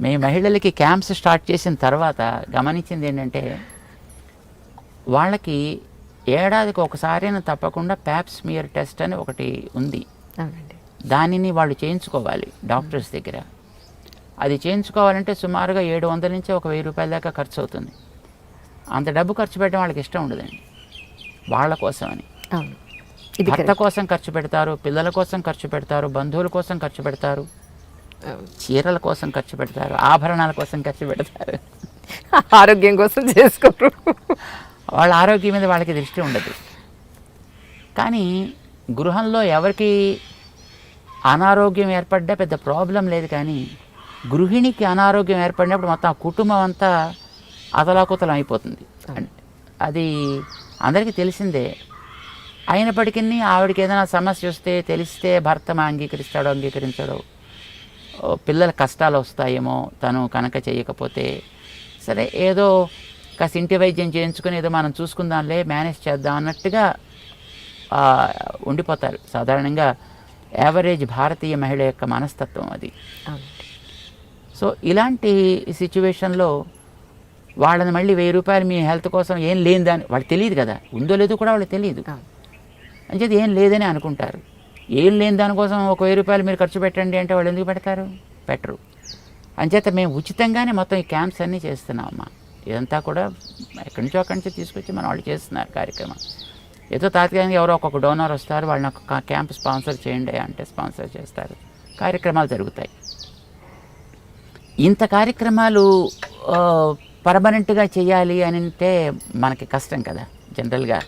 మేము మహిళలకి camps start చేసిన తర్వాత గమనించింది ఏంటంటే వాళ్ళకి ఏడాదికి ఒకసారైనా తప్పకుండా ప్యాప్స్మియర్ టెస్ట్ అని ఒకటి ఉంది. దానిని వాళ్ళు చేయించుకోవాలి డాక్టర్స్ దగ్గర. అది చేయించుకోవాలంటే సుమారుగా 700 నుంచి ఒక 1000 రూపాయల దాకా ఖర్చు అవుతుంది. అంత డబ్బు ఖర్చు పెట్టడం వాళ్ళకి ఇష్టం ఉండదండి. వాళ్ళ కోసం అని భర్త కోసం ఖర్చు పెడతారు, పిల్లల కోసం ఖర్చు పెడతారు, బంధువుల కోసం ఖర్చు పెడతారు, చీరల కోసం ఖర్చు పెడతారు, ఆభరణాల కోసం ఖర్చు పెడతారు, ఆరోగ్యం కోసం చేసుకోరు. వాళ్ళ ఆరోగ్యం మీద వాళ్ళకి దృష్టి ఉండదు. కానీ గృహంలో ఎవరికి అనారోగ్యం ఏర్పడ్డా పెద్ద ప్రాబ్లం లేదు. కానీ గృహిణికి అనారోగ్యం ఏర్పడినప్పుడు మొత్తం ఆ కుటుంబం అంతా అతలాకుతలం అయిపోతుంది. అది అందరికీ తెలిసిందే. అయినప్పటికీ ఆవిడకి ఏదైనా సమస్య వస్తే తెలిస్తే భర్త అంగీకరిస్తాడో అంగీకరించాడో, పిల్లల కష్టాలు వస్తాయేమో తను కనుక చేయకపోతే, సరే ఏదో కాస్త ఇంటి వైద్యం చేయించుకొని ఏదో మనం చూసుకుందాంలే, మేనేజ్ చేద్దాం అన్నట్టుగా ఉండిపోతారు. సాధారణంగా యావరేజ్ భారతీయ మహిళ యొక్క మనస్తత్వం అది. సో ఇలాంటి సిచ్యువేషన్లో వాళ్ళని మళ్ళీ 1000 రూపాయలు మీ హెల్త్ కోసం ఏం లేదని వాళ్ళకి తెలియదు కదా, ఉందో లేదో కూడా వాళ్ళకి తెలియదు. అంచేది ఏం లేదని అనుకుంటారు. ఏం లేని దానికోసం ఒక 1000 రూపాయలు మీరు ఖర్చు పెట్టండి అంటే వాళ్ళు ఎందుకు పెడతారు? పెట్టరు. అంచేత మేము ఉచితంగానే మొత్తం ఈ క్యాంప్స్ అన్నీ చేస్తున్నామమ్మా. ఇదంతా కూడా ఎక్కడి నుంచో అక్కడి నుంచి తీసుకొచ్చి మన వాళ్ళు చేస్తున్నారు కార్యక్రమం. ఏదో తాత్కాలికంగా ఎవరో ఒక్కొక్క డోనర్ వస్తారు, వాళ్ళని ఒక క్యాంప్ స్పాన్సర్ చేయండి అంటే స్పాన్సర్ చేస్తారు, కార్యక్రమాలు జరుగుతాయి. ఇంత కార్యక్రమాలు పర్మనెంట్గా చేయాలి అని అంటే మనకి కష్టం కదా జనరల్గా.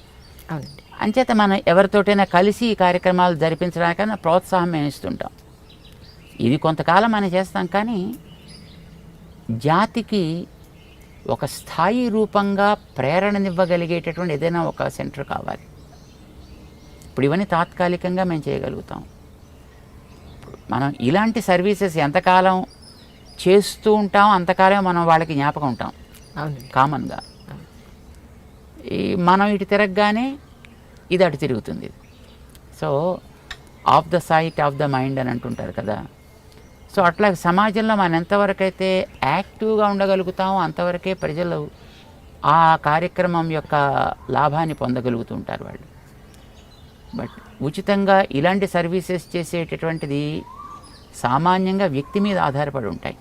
అంచేత మనం ఎవరితోటైనా కలిసి ఈ కార్యక్రమాలు జరిపించడానికైనా ప్రోత్సాహం మేము ఇస్తుంటాం. ఇది కొంతకాలం మనం చేస్తాం. కానీ జాతికి ఒక స్థాయి రూపంగా ప్రేరణనివ్వగలిగేటటువంటి ఏదైనా ఒక సెంటర్ కావాలి. ఇప్పుడు ఇవన్నీ తాత్కాలికంగా మేము చేయగలుగుతాం. మనం ఇలాంటి సర్వీసెస్ ఎంతకాలం చేస్తూ ఉంటాం అంతకాలం మనం వాళ్ళకి జ్ఞాపకం ఉంటాం కామన్గా. ఈ మనం ఇటు తిరగగానే ఇది అటు తిరుగుతుంది. So of the sight of the mind అని అంటుంటారు కదా. సో అట్లా సమాజంలో మనం ఎంతవరకు అయితే యాక్టివ్గా ఉండగలుగుతామో అంతవరకే ప్రజలు ఆ కార్యక్రమం యొక్క లాభాన్ని పొందగలుగుతుంటారు వాళ్ళు. బట్ ఉచితంగా ఇలాంటి సర్వీసెస్ చేసేటటువంటిది సామాన్యంగా వ్యక్తి మీద ఆధారపడి ఉంటాయి.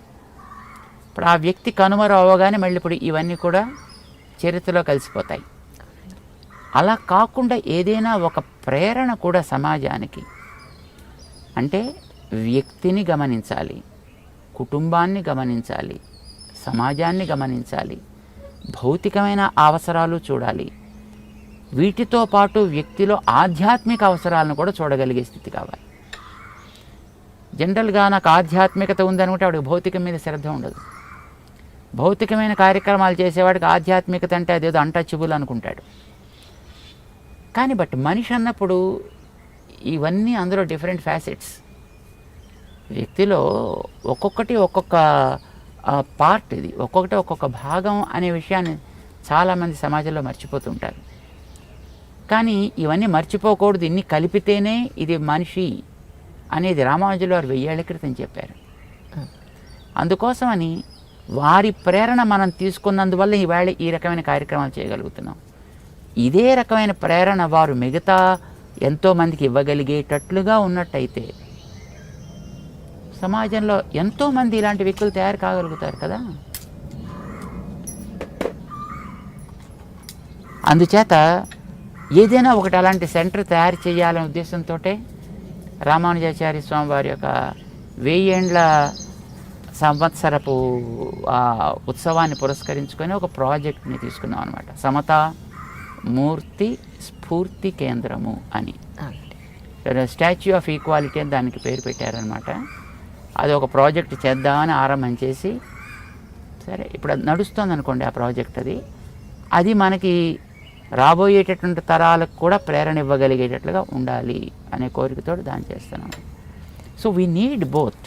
ఇప్పుడు ఆ వ్యక్తి కనుమరు అవ్వగానే మళ్ళీ ఇప్పుడు ఇవన్నీ కూడా చరిత్రలో కలిసిపోతాయి. అలా కాకుండా ఏదైనా ఒక ప్రేరణ కూడా సమాజానికి, అంటే వ్యక్తిని గమనించాలి, కుటుంబాన్ని గమనించాలి, సమాజాన్ని గమనించాలి, భౌతికమైన అవసరాలు చూడాలి, వీటితో పాటు వ్యక్తిలో ఆధ్యాత్మిక అవసరాలను కూడా చూడగలిగే స్థితి కావాలి. జనరల్గా నాకు ఆధ్యాత్మికత ఉందనుకుంటే వాడికి భౌతికం మీద శ్రద్ధ ఉండదు. భౌతికమైన కార్యక్రమాలు చేసేవాడికి ఆధ్యాత్మికత అంటే అదేదో అన్టచబుల్ అనుకుంటాడు. కానీ బట్ మనిషి అన్నప్పుడు ఇవన్నీ అందులో డిఫరెంట్ ఫ్యాసెట్స్. వ్యక్తిలో ఒక్కొక్కటి ఒక్కొక్క పార్ట్, ఇది ఒక్కొక్కటి ఒక్కొక్క భాగం అనే విషయాన్ని చాలామంది సమాజంలో మర్చిపోతుంటారు. కానీ ఇవన్నీ మర్చిపోకూడదు, ఇన్ని కలిపితేనే ఇది మనిషి అనేది రామానుజులు వారు 1000 ఏళ్ల క్రితం చెప్పారు. అందుకోసమని వారి ప్రేరణ మనం తీసుకున్నందువల్ల ఈవేళ ఈ రకమైన కార్యక్రమాలు చేయగలుగుతున్నాం. ఇదే రకమైన ప్రేరణ వారు మిగతా ఎంతోమందికి ఇవ్వగలిగేటట్లుగా ఉన్నట్టయితే సమాజంలో ఎంతోమంది ఇలాంటి వ్యక్తులు తయారు కాగలుగుతారు కదా. అందుచేత ఏదైనా ఒకటి అలాంటి సెంటర్ తయారు చేయాలనే ఉద్దేశంతో రామానుజాచార్య స్వామి వారి యొక్క 1000 ఏండ్ల సంవత్సరపు ఉత్సవాన్ని పురస్కరించుకొని ఒక ప్రాజెక్ట్ని తీసుకున్నాం అనమాట. సమతా మూర్తి స్ఫూర్తి కేంద్రము అని, స్టాచ్యూ ఆఫ్ ఈక్వాలిటీ అని దానికి పేరు పెట్టారనమాట. అది ఒక ప్రాజెక్ట్ చేద్దామని ఆరంభం చేసి, సరే ఇప్పుడు అది నడుస్తుంది అనుకోండి ఆ ప్రాజెక్ట్. అది మనకి రాబోయేటటువంటి తరాలకు కూడా ప్రేరణ ఇవ్వగలిగేటట్లుగా ఉండాలి అనే కోరికతో దాన్ని చేస్తున్నాం. So we need both.